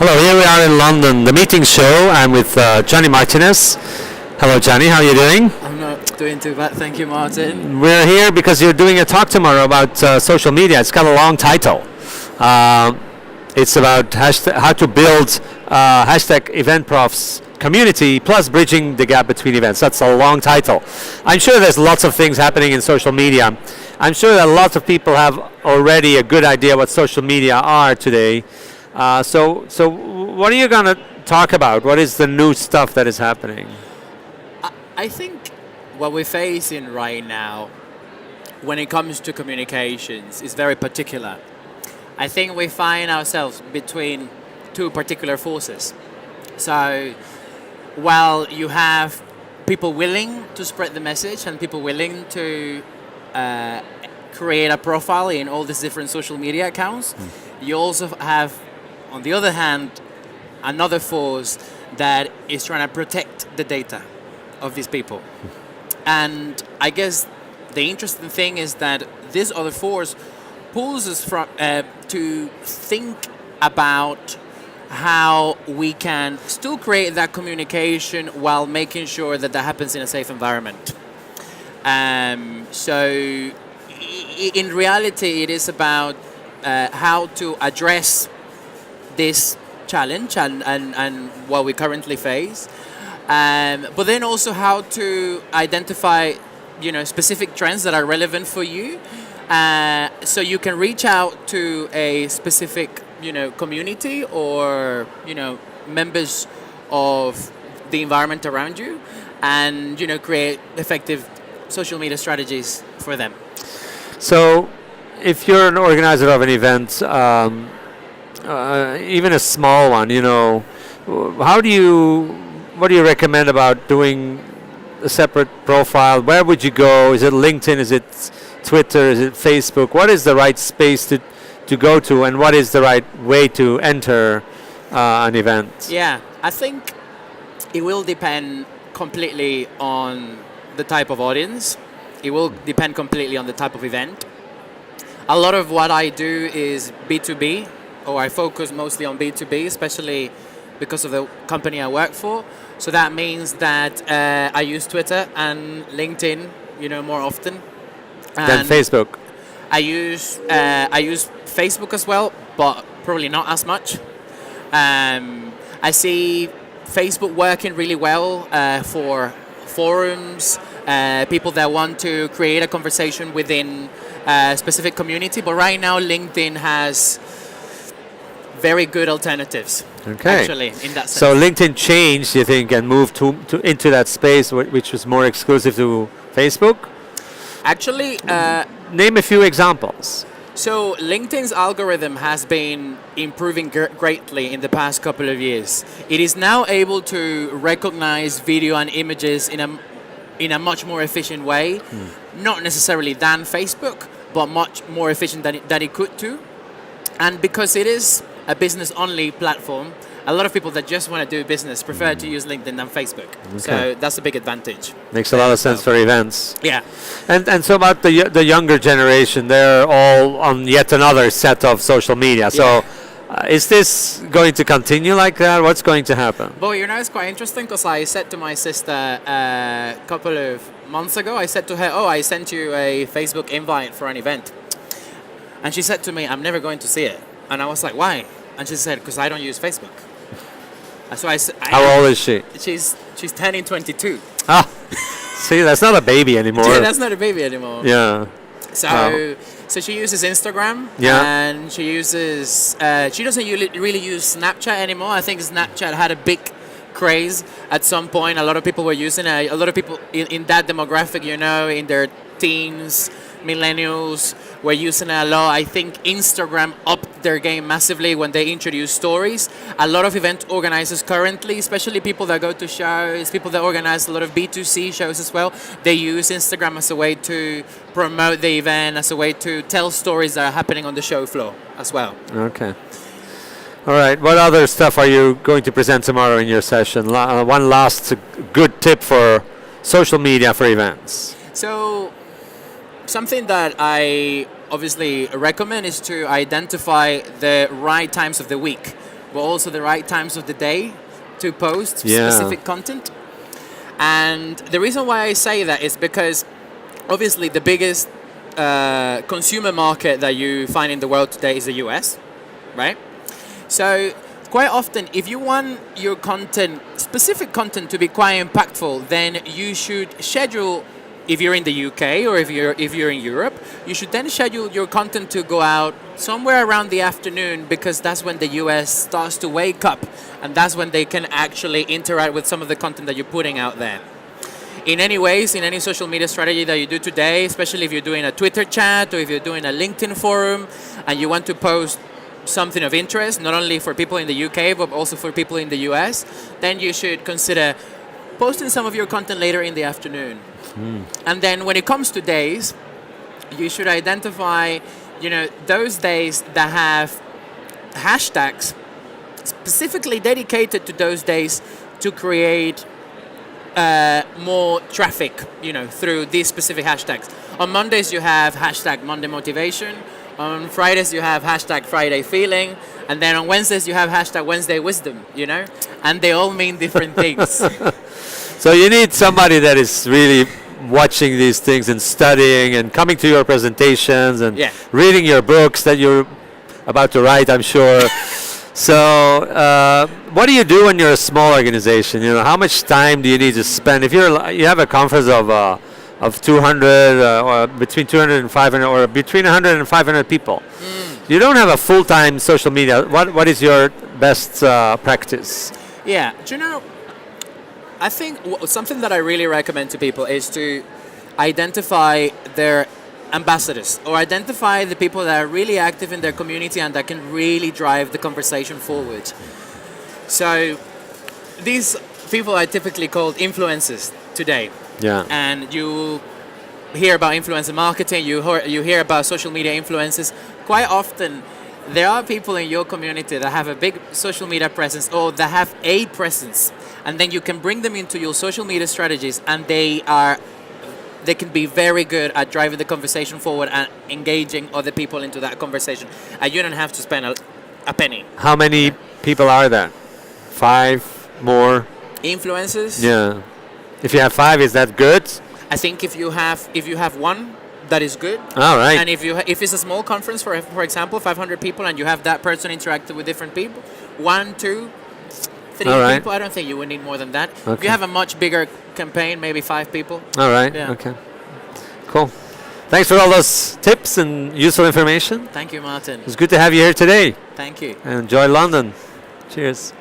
Hello, here we are in London, the meeting show. I'm with Johnny Martinez. Hello, Johnny. How are you doing? I'm not doing too bad, thank you, Martin. We're here because you're doing a talk tomorrow about social media. It's got a long title. It's about how to build hashtag EventProf's community plus bridging the gap between events. That's a long title. I'm sure there's lots of things happening in social media. I'm sure that lots of people have already a good idea what social media are today. So what are you going to talk about? What is the new stuff that is happening? I think what we're facing right now when it comes to communications is very particular. I think we find ourselves between two particular forces. So while you have people willing to spread the message and people willing to create a profile in all these different social media accounts, you also have, on the other hand, another force that is trying to protect the data of these people. And I guess the interesting thing is that this other force pulls us from to think about how we can still create that communication while making sure that that happens in a safe environment. So in reality, it is about how to address this challenge and what we currently face, but then also how to identify, specific trends that are relevant for you, so you can reach out to a specific, community or, members of the environment around you, and create effective social media strategies for them. So, if you're an organizer of an event, even a small one, what do you recommend about doing a separate profile? Where would you go? Is it LinkedIn? Is it Twitter? Is it Facebook? What is the right space to go to, and what is the right way to enter an event? Yeah, I think it will depend completely on the type of audience. It will depend completely on the type of event. A lot of what I do is B2B, or I focus mostly on B2B, especially because of the company I work for. So that means that I use Twitter and LinkedIn, more often. Than Facebook. I use Facebook as well, but probably not as much. I see Facebook working really well for forums, people that want to create a conversation within a specific community. But right now, LinkedIn has very good alternatives. Okay. Actually, in that sense. So LinkedIn changed, you think, and moved into that space which was more exclusive to Facebook? Actually, name a few examples. So LinkedIn's algorithm has been improving greatly in the past couple of years. It is now able to recognize video and images in a much more efficient way, not necessarily than Facebook, but much more efficient than it could do. And because it is a business-only platform, a lot of people that just want to do business prefer to use LinkedIn than Facebook. Okay. So that's a big advantage. Makes a lot of sense for events. Yeah. And so about the younger generation, they're all on yet another set of social media. So is this going to continue like that? What's going to happen? Well, it's quite interesting because I said to my sister a couple of months ago, I said to her, I sent you a Facebook invite for an event. And she said to me, I'm never going to see it. And I was like, why? And she said, because I don't use Facebook. So How old is she? She's turning 22. Ah, see, that's not a baby anymore. Yeah, that's not a baby anymore. Yeah. So she uses Instagram. Yeah. And she uses. She doesn't really use Snapchat anymore. I think Snapchat had a big craze at some point. A lot of people were using it. A lot of people in that demographic, in their teens, millennials, were using it a lot. I think Instagram upped their game massively when they introduced stories. A lot of event organizers currently, especially people that go to shows, people that organize a lot of B2C shows as well, they use Instagram as a way to promote the event, as a way to tell stories that are happening on the show floor as well. Okay. All right. What other stuff are you going to present tomorrow in your session? One last good tip for social media for events. So something that I obviously recommend is to identify the right times of the week but also the right times of the day to post Yeah. specific content. And the reason why I say that is because obviously the biggest consumer market that you find in the world today is the US, right? So quite often, if you want your content, specific content, to be quite impactful, then you should schedule. If you're in the UK or if you're in Europe, you should then schedule your content to go out somewhere around the afternoon, because that's when the US starts to wake up, and that's when they can actually interact with some of the content that you're putting out there. In any ways, in any social media strategy that you do today, especially if you're doing a Twitter chat or if you're doing a LinkedIn forum and you want to post something of interest, not only for people in the UK but also for people in the US, then you should consider posting some of your content later in the afternoon. And then when it comes to days, you should identify, those days that have hashtags specifically dedicated to those days to create more traffic, through these specific hashtags. On Mondays you have hashtag Monday Motivation. On Fridays you have hashtag Friday Feeling. And then on Wednesdays you have hashtag Wednesday Wisdom, and they all mean different things. So you need somebody that is really watching these things and studying and coming to your presentations and reading your books that you're about to write, I'm sure. So what do you do when you're a small organization? How much time do you need to spend? If you have a conference of 200 or between 200 and 500 or between 100 and 500 people, you don't have a full-time social media. What is your best practice? Yeah, do you know, I think something that I really recommend to people is to identify their ambassadors, or identify the people that are really active in their community and that can really drive the conversation forward. So these people are typically called influencers today. Yeah. And you hear about influencer marketing, you hear about social media influencers. Quite often, there are people in your community that have a big social media presence or that have a presence, and then you can bring them into your social media strategies, and they can be very good at driving the conversation forward and engaging other people into that conversation. And you don't have to spend a penny. How many people are there? 5 more? Influencers? Yeah. If you have 5, is that good? I think if you have one, that is good. All right. And if it's a small conference, for example, 500 people, and you have that person interacting with different people, 1, 2, 3 All right. people, I don't think you would need more than that. Okay. If you have a much bigger campaign, maybe 5 people. All right. Yeah. Okay. Cool. Thanks for all those tips and useful information. Thank you, Maarten. It's good to have you here today. Thank you. And enjoy London. Cheers.